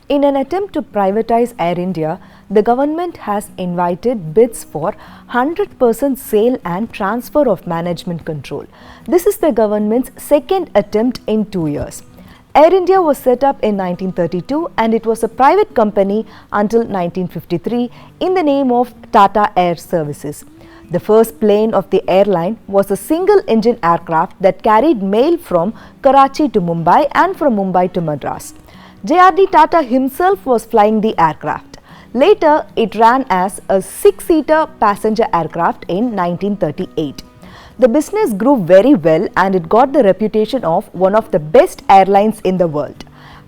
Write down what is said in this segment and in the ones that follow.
In an attempt to privatize Air India, the government has invited bids for 100% sale and transfer of management control. This is the government's second attempt in 2 years. Air India was set up in 1932 and it was a private company until 1953 in the name of Tata Air Services. The first plane of the airline was a single-engine aircraft that carried mail from Karachi to Mumbai and from Mumbai to Madras. JRD Tata himself was flying the aircraft. Later, it ran as a 6-seater passenger aircraft in 1938. The business grew very well and it got the reputation of one of the best airlines in the world.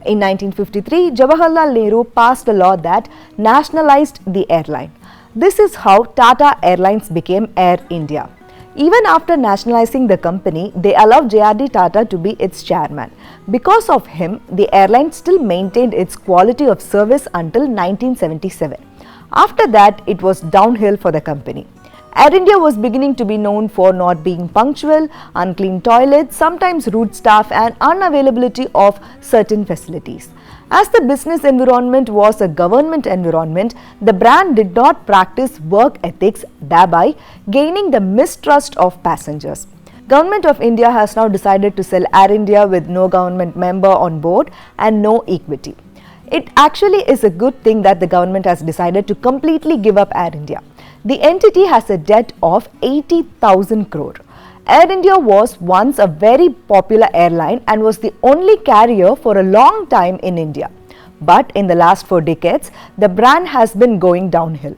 In 1953, Jawaharlal Nehru passed a law that nationalized the airline. This is how Tata Airlines became Air India. Even after nationalizing the company, they allowed JRD Tata to be its chairman. Because of him, the airline still maintained its quality of service until 1977. After that, it was downhill for the company. Air India was beginning to be known for not being punctual, unclean toilets, sometimes rude staff and unavailability of certain facilities. As the business environment was a government environment, the brand did not practice work ethics, thereby gaining the mistrust of passengers. Government of India has now decided to sell Air India with no government member on board and no equity. It actually is a good thing that the government has decided to completely give up Air India. The entity has a debt of 80,000 crore. Air India was once a very popular airline and was the only carrier for a long time in India. But in the last 4 decades, the brand has been going downhill.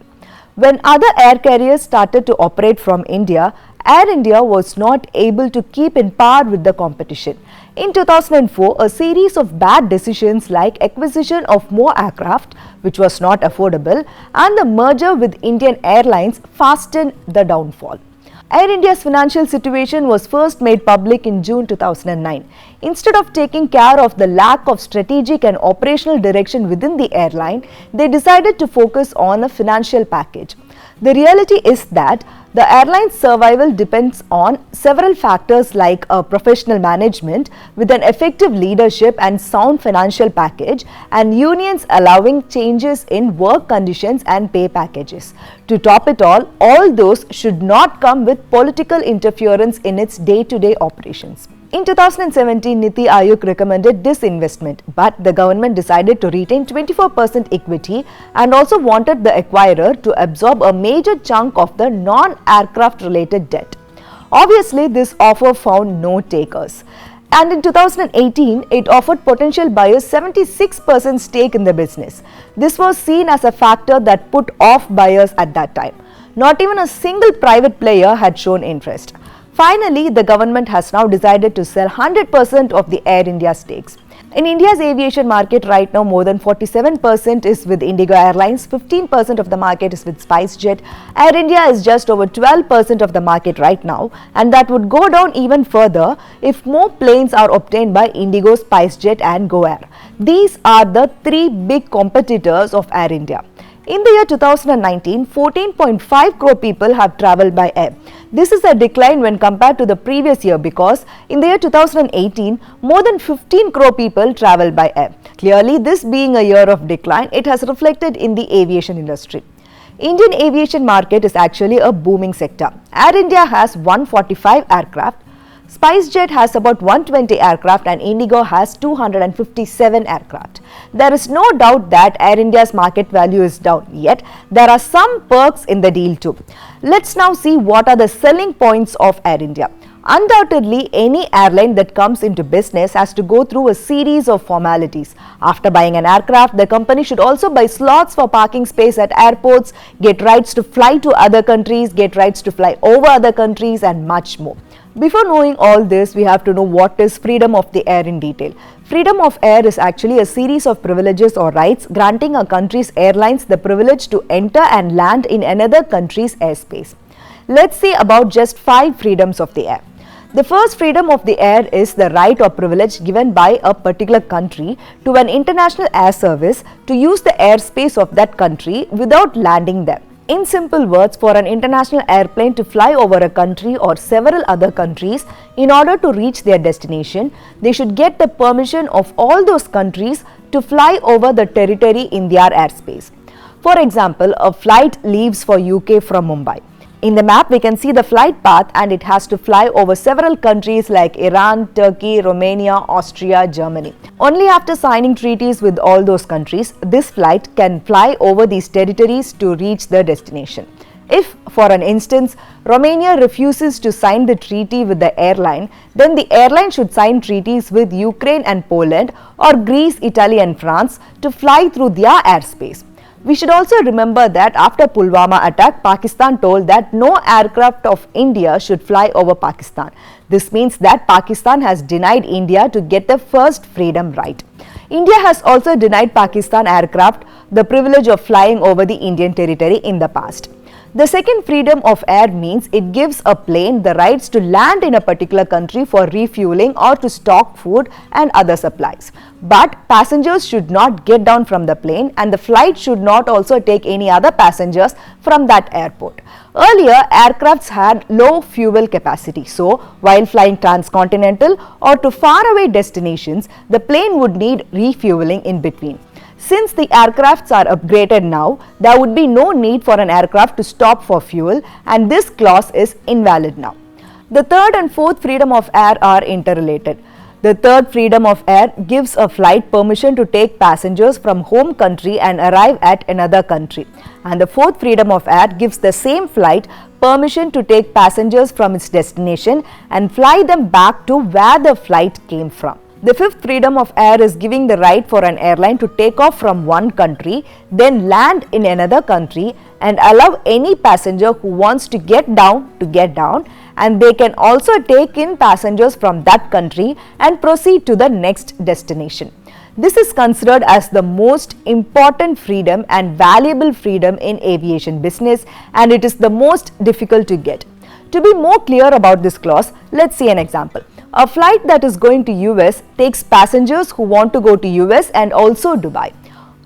When other air carriers started to operate from India, Air India was not able to keep in par with the competition. In 2004, a series of bad decisions like acquisition of more aircraft, which was not affordable, and the merger with Indian Airlines fastened the downfall. Air India's financial situation was first made public in June 2009. Instead of taking care of the lack of strategic and operational direction within the airline, they decided to focus on a financial package. The reality is that the airline's survival depends on several factors like a professional management with an effective leadership and sound financial package, and unions allowing changes in work conditions and pay packages. To top it all those should not come with political interference in its day-to-day operations. In 2017, Niti Aayog recommended disinvestment, but the government decided to retain 24% equity and also wanted the acquirer to absorb a major chunk of the non-aircraft related debt. Obviously, this offer found no takers. And in 2018, it offered potential buyers 76% stake in the business. This was seen as a factor that put off buyers at that time. Not even a single private player had shown interest. Finally, the government has now decided to sell 100% of the Air India stakes. In India's aviation market right now, more than 47% is with Indigo Airlines, 15% of the market is with SpiceJet. Air India is just over 12% of the market right now, and that would go down even further if more planes are obtained by Indigo, SpiceJet and GoAir. These are the 3 big competitors of Air India. In the year 2019, 14.5 crore people have travelled by air. This is a decline when compared to the previous year because in the year 2018, more than 15 crore people travelled by air. Clearly, this being a year of decline, it has reflected in the aviation industry. Indian aviation market is actually a booming sector. Air India has 145 aircraft. SpiceJet has about 120 aircraft and Indigo has 257 aircraft. There is no doubt that Air India's market value is down, yet there are some perks in the deal too. Let's now see what are the selling points of Air India. Undoubtedly, any airline that comes into business has to go through a series of formalities. After buying an aircraft, the company should also buy slots for parking space at airports, get rights to fly to other countries, get rights to fly over other countries and much more. Before knowing all this, we have to know what is freedom of the air in detail. Freedom of air is actually a series of privileges or rights granting a country's airlines the privilege to enter and land in another country's airspace. Let's see about just 5 freedoms of the air. The first freedom of the air is the right or privilege given by a particular country to an international air service to use the airspace of that country without landing there. In simple words, for an international airplane to fly over a country or several other countries, in order to reach their destination, they should get the permission of all those countries to fly over the territory in their airspace. For example, a flight leaves for UK from Mumbai. In the map, we can see the flight path and it has to fly over several countries like Iran, Turkey, Romania, Austria, Germany. Only after signing treaties with all those countries, this flight can fly over these territories to reach the destination. If, for an instance, Romania refuses to sign the treaty with the airline, then the airline should sign treaties with Ukraine and Poland or Greece, Italy and France to fly through their airspace. We should also remember that after Pulwama attack, Pakistan told that no aircraft of India should fly over Pakistan. This means that Pakistan has denied India to get the first freedom right. India has also denied Pakistan aircraft the privilege of flying over the Indian territory in the past. The second freedom of air means it gives a plane the rights to land in a particular country for refueling or to stock food and other supplies. But passengers should not get down from the plane and the flight should not also take any other passengers from that airport. Earlier, aircrafts had low fuel capacity, so while flying transcontinental or to faraway destinations, the plane would need refueling in between. Since the aircrafts are upgraded now, there would be no need for an aircraft to stop for fuel and this clause is invalid now. The third and fourth freedom of air are interrelated. The third freedom of air gives a flight permission to take passengers from home country and arrive at another country. And the fourth freedom of air gives the same flight permission to take passengers from its destination and fly them back to where the flight came from. The fifth freedom of air is giving the right for an airline to take off from one country, then land in another country and allow any passenger who wants to get down, and they can also take in passengers from that country and proceed to the next destination. This is considered as the most important freedom and valuable freedom in aviation business, and it is the most difficult to get. To be more clear about this clause, let's see an example. A flight that is going to US takes passengers who want to go to US and also Dubai.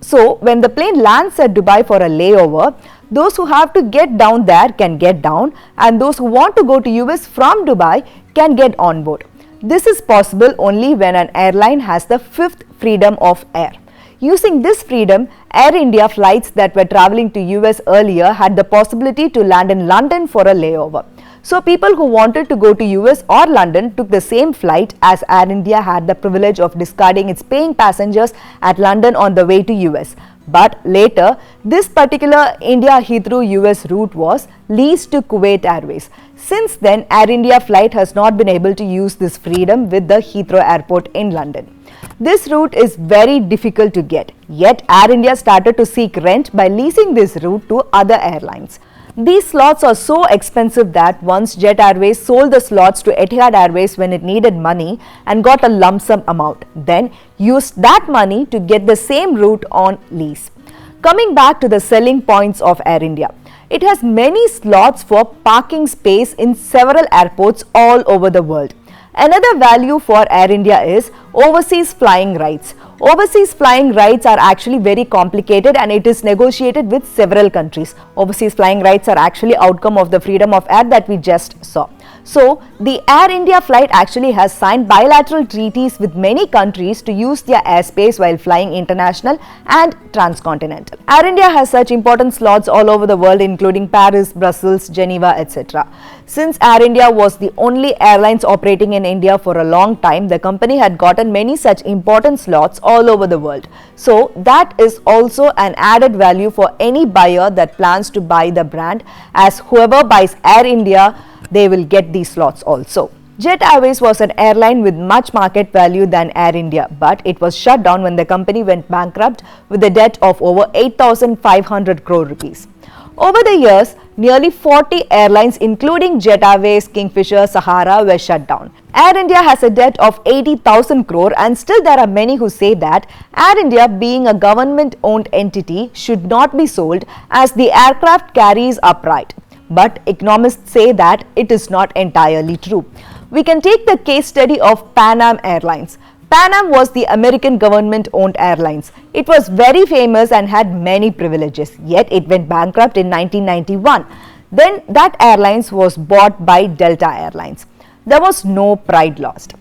So, when the plane lands at Dubai for a layover, those who have to get down there can get down and those who want to go to US from Dubai can get on board. This is possible only when an airline has the fifth freedom of air. Using this freedom, Air India flights that were travelling to US earlier had the possibility to land in London for a layover. So people who wanted to go to US or London took the same flight as Air India had the privilege of discarding its paying passengers at London on the way to US. But later, this particular India Heathrow US route was leased to Kuwait Airways. Since then, Air India flight has not been able to use this freedom with the Heathrow Airport in London. This route is very difficult to get, yet Air India started to seek rent by leasing this route to other airlines. These slots are so expensive that once Jet Airways sold the slots to Etihad Airways when it needed money and got a lump sum amount, then used that money to get the same route on lease. Coming back to the selling points of Air India, it has many slots for parking space in several airports all over the world. Another value for Air India is overseas flying rights. Overseas flying rights are actually very complicated and it is negotiated with several countries. Overseas flying rights are actually outcome of the freedom of air that we just saw. So, the Air India flight actually has signed bilateral treaties with many countries to use their airspace while flying international and transcontinental. Air India has such important slots all over the world including Paris, Brussels, Geneva, etc. Since Air India was the only airlines operating in India for a long time, the company had gotten many such important slots all over the world. So, that is also an added value for any buyer that plans to buy the brand, as whoever buys Air India, they will get these slots also. Jet Airways was an airline with much market value than Air India, but it was shut down when the company went bankrupt with a debt of over 8,500 crore rupees. Over the years, nearly 40 airlines including Jet Airways, Kingfisher, Sahara were shut down. Air India has a debt of 80,000 crore and still there are many who say that Air India, being a government-owned entity, should not be sold as the aircraft carries upright. But economists say that it is not entirely true. We can take the case study of Pan Am Airlines. Pan Am was the American government-owned airlines. It was very famous and had many privileges, yet it went bankrupt in 1991. Then that airlines was bought by Delta Airlines. There was no pride lost.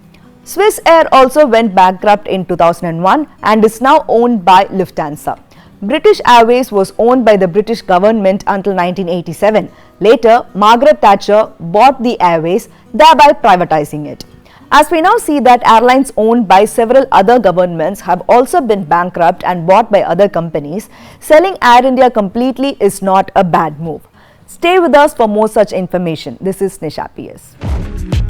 Swiss Air also went bankrupt in 2001 and is now owned by Lufthansa. British Airways was owned by the British government until 1987. Later, Margaret Thatcher bought the airways, thereby privatizing it. As we now see that airlines owned by several other governments have also been bankrupt and bought by other companies, selling Air India completely is not a bad move. Stay with us for more such information. This is Nisha PS.